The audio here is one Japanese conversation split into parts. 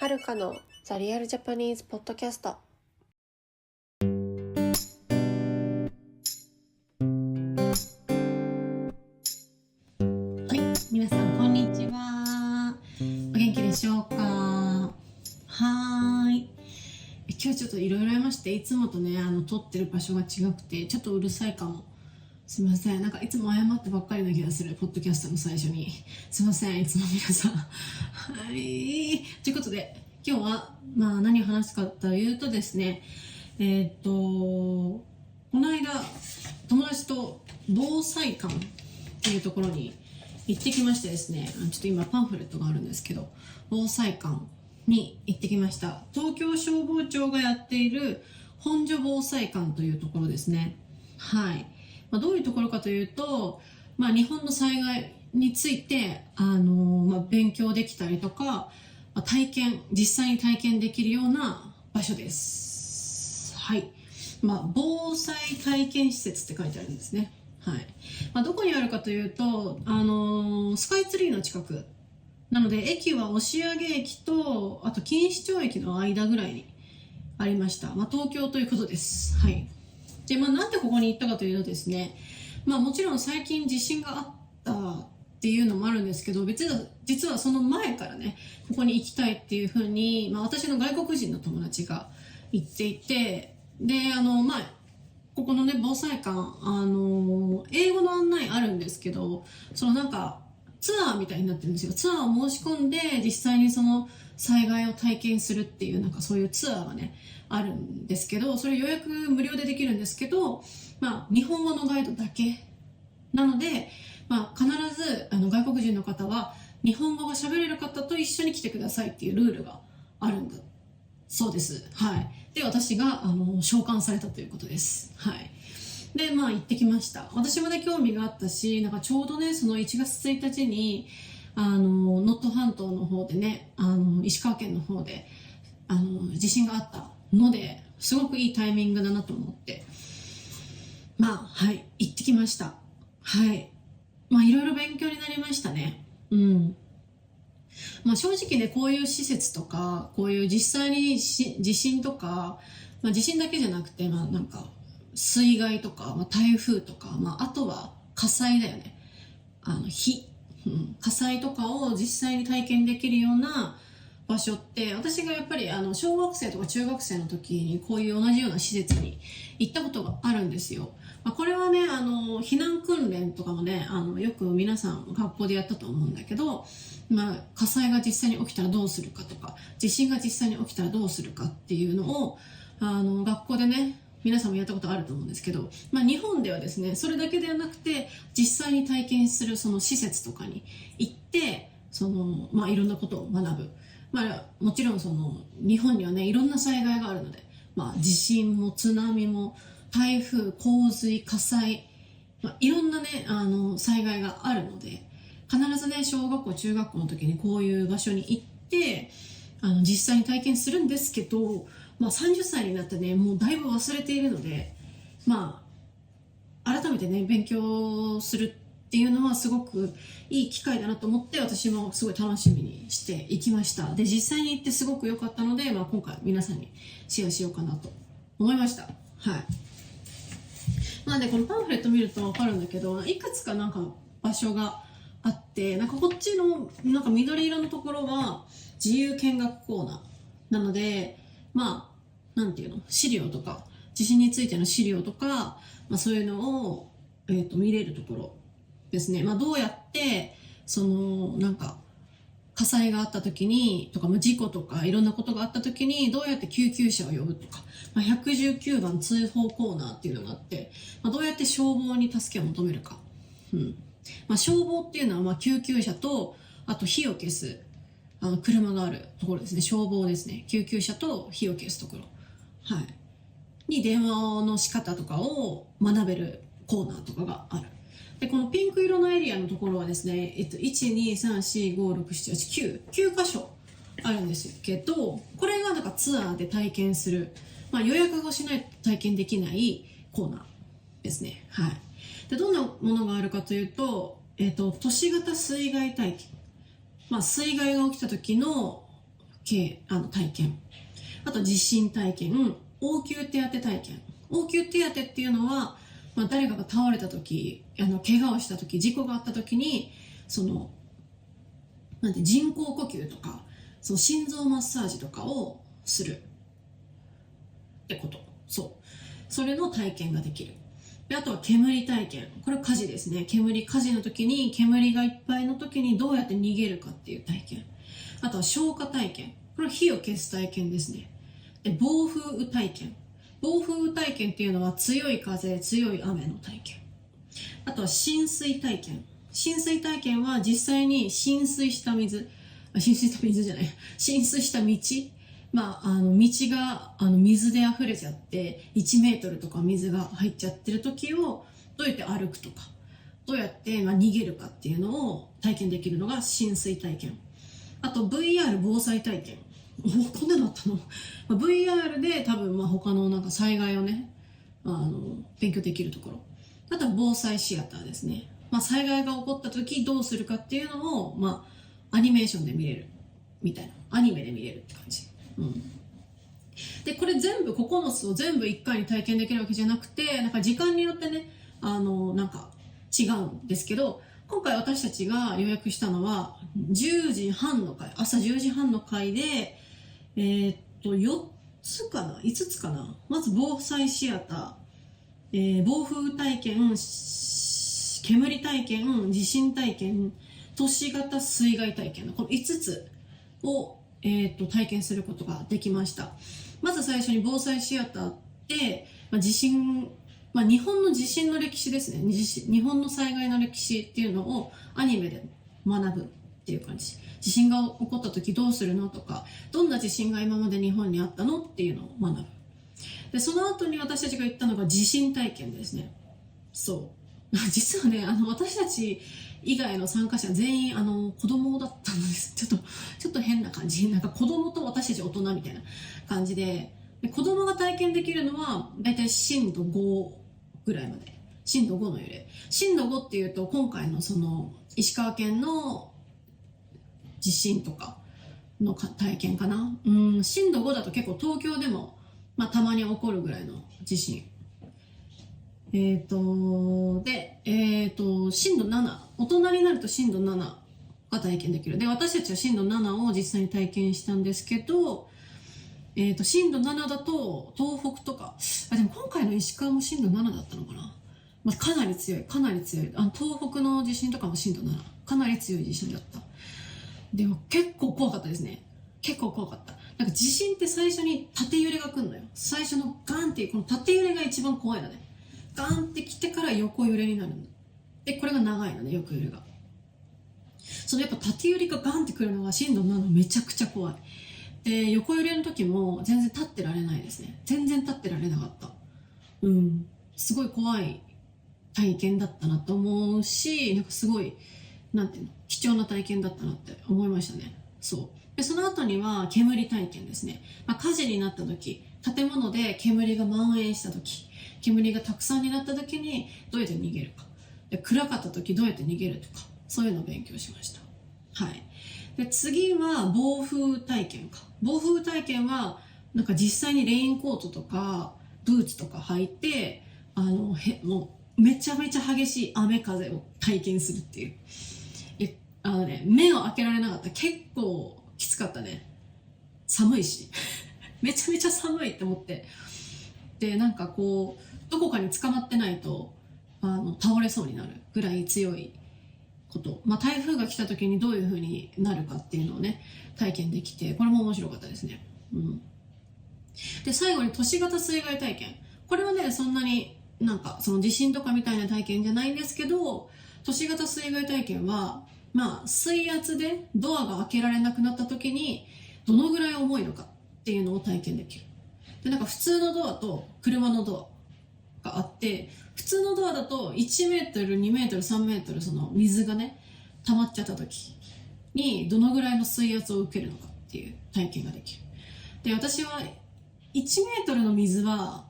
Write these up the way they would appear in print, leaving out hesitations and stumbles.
はるかのザリアルジャパニーズポッドキャスト。はい、皆さんこんにちは。お元気でしょうか。はーい。今日ちょっといろいろありまして、いつもとね撮ってる場所が違くてちょっとうるさいかも。すいません。なんかいつも謝ってばっかりな気がする、ポッドキャストの最初に。すいません、いつも皆さん。はい。ということで、今日は、何を話すかというとですね、この間、友達と防災館っていうところに行ってきましてですね、ちょっと今パンフレットがあるんですけど、防災館に行ってきました。東京消防庁がやっている本所防災館というところですね。はい。どういうところかというと、日本の災害について、勉強できたりとか、実際に体験できるような場所です。はい。防災体験施設って書いてあるんですね。はい。どこにあるかというと、スカイツリーの近く。なので、駅は押上駅と、あと錦糸町駅の間ぐらいにありました。東京ということです。はい。で、なんでここに行ったかというとですね、もちろん最近地震があったっていうのもあるんですけど、実はその前からね、ここに行きたいっていうふうに、私の外国人の友達が言っていて、で、ここのね、防災館、英語の案内あるんですけど、ツアーみたいになってるんですよ。ツアーを申し込んで、実際にその災害を体験するっていう、そういうツアーがね、あるんですけど、それ予約無料でできるんですけど、日本語のガイドだけ。なので、必ず外国人の方は、日本語が喋れる方と一緒に来てくださいっていうルールがあるんだそうです。はい。で、私が召喚されたということです。はい。で、行ってきました。私もね、興味があったし、ちょうどね、その1月1日に、能登半島の方でね、石川県の方で、地震があったので、すごくいいタイミングだなと思って、はい、行ってきました。はい。いろいろ勉強になりましたね。うん。正直ね、こういう施設とか、こういう実際に地震とか、地震だけじゃなくて、水害とか、台風とか、あとは火災だよね。火災とかを実際に体験できるような場所って、私がやっぱり小学生とか中学生の時にこういう同じような施設に行ったことがあるんですよ。これはね、避難訓練とかもね、よく皆さん学校でやったと思うんだけど、火災が実際に起きたらどうするかとか、地震が実際に起きたらどうするかっていうのを、学校でね、皆さんもやったことあると思うんですけど、日本ではですね、それだけではなくて、実際に体験するその施設とかに行って、いろんなことを学ぶ。もちろん日本にはね、いろんな災害があるので、地震も津波も台風、洪水、火災、いろんなね、災害があるので、必ずね、小学校、中学校の時にこういう場所に行って、実際に体験するんですけど、30歳になってね、もうだいぶ忘れているので、改めてね、勉強するっていうのはすごくいい機会だなと思って、私もすごい楽しみにしていきました。で、実際に行ってすごく良かったので、今回皆さんにシェアしようかなと思いました。はい。このパンフレット見ると分かるんだけど、いくつか場所があって、こっちの緑色のところは自由見学コーナーなので、なんていうの、資料とか、地震についての資料とか、そういうのを、見れるところですね。どうやって、火災があった時に、とか、事故とか、いろんなことがあった時に、どうやって救急車を呼ぶとか、119番通報コーナーっていうのがあって、どうやって消防に助けを求めるか。消防っていうのは、救急車と、あと火を消す、車があるところですね。消防ですね。救急車と火を消すところ。はい。に電話の仕方とかを学べるコーナーとかがある。で、このピンク色のエリアのところはですね、1、2、3、4、5、6、7、8、9箇所あるんですけど、これがツアーで体験する、予約をしないと体験できないコーナーですね。はい。で、どんなものがあるかというと、都市型水害体験。水害が起きた時の体験。あと地震体験、応急手当体験。応急手当っていうのは、誰かが倒れた時、怪我をした時、事故があった時に、人工呼吸とか、心臓マッサージとかをするってこと。それの体験ができる。で、あとは煙体験。これ火事ですね。火事の時に、煙がいっぱいの時にどうやって逃げるかっていう体験。あとは消火体験。これは火を消す体験ですね。で、暴風雨体験。暴風雨体験っていうのは強い風、強い雨の体験。あとは浸水体験。浸水体験は実際に浸水した道、道が水で溢れちゃって1メートルとか水が入っちゃってる時をどうやって歩くとか、どうやって逃げるかっていうのを体験できるのが浸水体験。あと VR 防災体験。こんなのあったの？VR で多分他の災害をね、勉強できるところ。あとは防災シアターですね。災害が起こった時どうするかっていうのを、アニメーションで見れるみたいな。アニメで見れるって感じ。で、これ9つを全部1回に体験できるわけじゃなくて、時間によってね、違うんですけど、今回私たちが予約したのは、朝10時半の回で、4つかな ?5 つかな。まず防災シアター、暴風体験、煙体験、地震体験、都市型水害体験のこの5つを、体験することができました。まず最初に防災シアターって、地震、日本の地震の歴史ですね。日本の災害の歴史っていうのをアニメで学ぶっていう感じ。地震が起こった時どうするのとか、どんな地震が今まで日本にあったのっていうのを学ぶ。で、その後に私たちが行ったのが地震体験ですね。実はね、私たち以外の参加者全員子供だったんです。ちょっと変な感じ。子供と私たち大人みたいな感じで、子供が体験できるのはだいたい震度5ぐらいまで。震度5の揺れ。震度5っていうと今回の石川県の地震とかの体験かな。震度5だと結構東京でもたまに起こるぐらいの地震。震度7、大人になると震度7が体験できる。で、私たちは震度7を実際に体験したんですけど、震度7だと東北とか、でも今回の石川も震度7だったのかな。かなり強い。東北の地震とかも震度7。かなり強い地震だった。でも結構怖かったですね。結構怖かった。地震って最初に縦揺れが来るのよ。最初のガンっていう、この縦揺れが一番怖いのね。ガンって来てから横揺れになるの。で、これが長いのね、横揺れが。やっぱ縦揺れがガンって来るのが震度7めちゃくちゃ怖い。で、横揺れの時も全然立ってられないですね。全然立ってられなかった。すごい怖い体験だったなと思うし、すごい、貴重な体験だったなって思いましたね。で、その後には煙体験ですね。火事になった時、建物で煙が蔓延した時、煙がたくさんになった時にどうやって逃げるか。で、暗かった時どうやって逃げるとか、そういうのを勉強しました。はい。で、次は暴風体験か。暴風体験は、実際にレインコートとか、ブーツとか履いて、もう、めちゃめちゃ激しい雨風を体験するっていう。目を開けられなかった。結構きつかったね。寒いし。めちゃめちゃ寒いって思って。で、どこかに捕まってないと、倒れそうになるぐらい強いこと。台風が来た時にどういう風になるかっていうのをね、体験できて、これも面白かったですね。で、最後に都市型水害体験。これはね、そんなに地震とかみたいな体験じゃないんですけど、都市型水害体験は、水圧でドアが開けられなくなった時に、どのぐらい重いのかっていうのを体験できる。で、普通のドアと車のドアがあって、普通のドアだと1メートル、2メートル、3メートル水がね、溜まっちゃった時にどのぐらいの水圧を受けるのかっていう体験ができる。で、私は1メートルの水は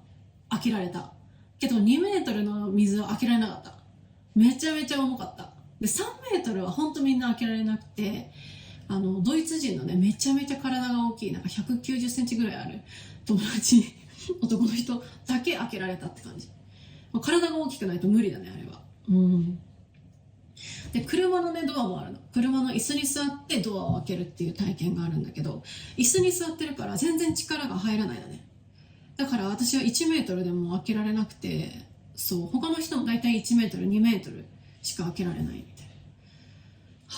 開けられた。けど2メートルの水は開けられなかった。めちゃめちゃ重かった。で、3メートルは本当みんな開けられなくて、ドイツ人のね、めちゃめちゃ体が大きい、なんか190センチぐらいある友達、男の人だけ開けられたって感じ。体が大きくないと無理だね、あれは。で、車のね、ドアもあるの。車の椅子に座ってドアを開けるっていう体験があるんだけど、椅子に座ってるから全然力が入らないのね。だから私は1メートルでも開けられなくて、そう、他の人もだいたい1メートル、2メートルしか開けられないみたい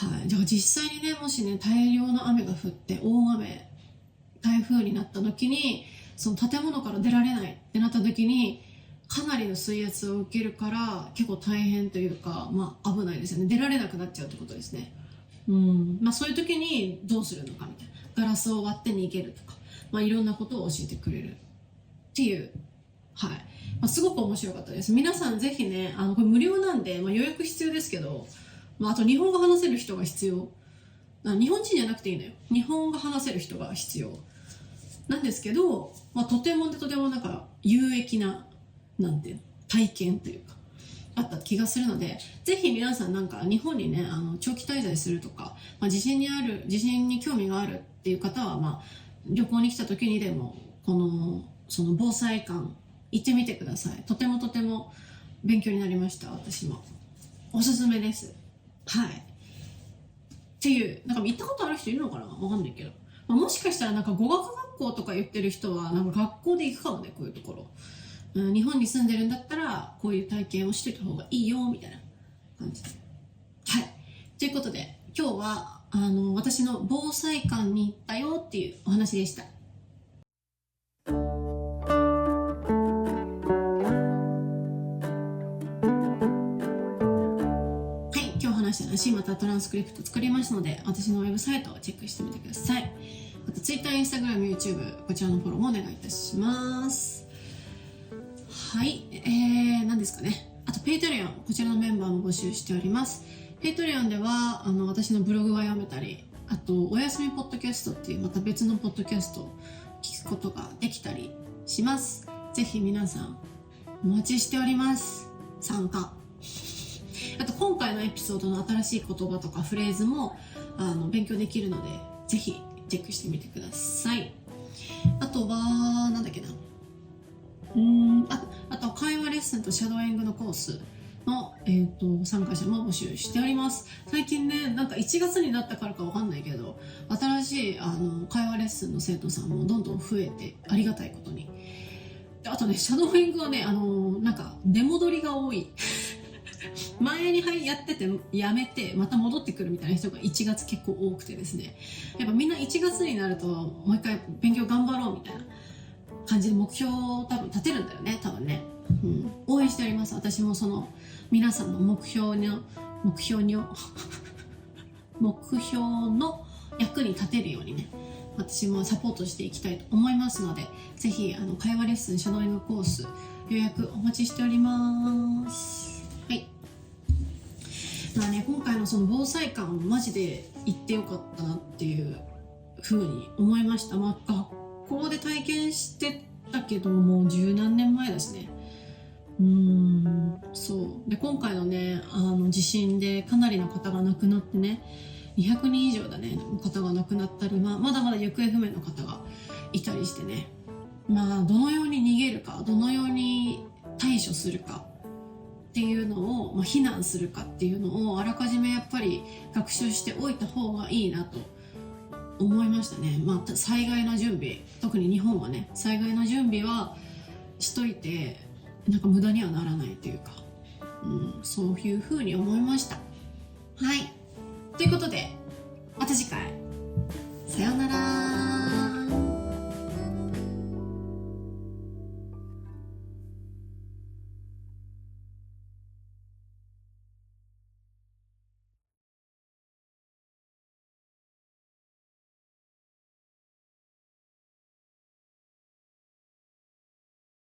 な。はい。だから実際にね、もしね、大量の雨が降って、大雨、台風になった時に、その建物から出られないってなった時に、かなりの水圧を受けるから結構大変というか、危ないですよね。出られなくなっちゃうってことですね。そういう時にどうするのかみたいな。ガラスを割って逃げるとか、いろんなことを教えてくれるっていう。はい。すごく面白かったです。皆さんぜひね、これ無料なんで、予約必要ですけど、あと日本語話せる人が必要。日本人じゃなくていいのよ。日本語話せる人が必要。なんですけど、とてもなんか有益な、なんていうの、体験というか、あった気がするので、ぜひ皆さんなんか日本にね、長期滞在するとか、地震に興味があるっていう方は、旅行に来た時にでも、その防災館行ってみてください。とても勉強になりました、私も。おすすめです。はい。っていう、なんか行ったことある人いるのかな、わかんないけど。もしかしたらなんか語学学校とか言ってる人は、なんか学校で行くかもね、こういうところ。日本に住んでるんだったらこういう体験をしといた方がいいよみたいな感じで。はい。ということで今日は私の防災館に行ったよっていうお話でした。はい。今日話した話またトランスクリプト作りましたので、私のウェブサイトをチェックしてみてください。あと Twitter、Instagram、YouTube こちらのフォローもお願いいたします。はい、何ですかね。あと、ペイトリオン、こちらのメンバーも募集しております。ペイトリオンでは、私のブログが読めたり、あと、おやすみポッドキャストっていう、また別のポッドキャストを聞くことができたりします。ぜひ皆さん、お待ちしております。参加。あと、今回のエピソードの新しい言葉とかフレーズも、勉強できるので、ぜひ、チェックしてみてください。あとは、なんだっけな。あと会話レッスンとシャドーイングのコースの、参加者も募集しております。最近ね、なんか1月になったからかわかんないけど、新しい会話レッスンの生徒さんもどんどん増えて、ありがたいことに。あとね、シャドーイングはね、なんか出戻りが多い。前にやっててやめてまた戻ってくるみたいな人が1月結構多くてですね、やっぱみんな1月になるともう一回勉強頑張ろうみたいな感じで目標を多分立てるんだよね、多分ね。応援しております。私もその皆さんの目標の役に立てるようにね、私もサポートしていきたいと思いますので、ぜひ会話レッスンシャドーイングコース予約お待ちしております。はい。今回のその防災館マジで行ってよかったなっていう風に思いました。学校で体験してたけどもう十何年前だしね。そうで、今回のね地震でかなりの方が亡くなってね、200人以上だね方が亡くなったり、まだまだ行方不明の方がいたりしてね、どのように逃げるか、どのように対処するかっていうのを、避難するかっていうのをあらかじめやっぱり学習しておいた方がいいなと思いましたね。災害の準備、特に日本はね、災害の準備はしといてなんか無駄にはならないというか、そういうふうに思いました。はい。ということで、また次回。さようなら。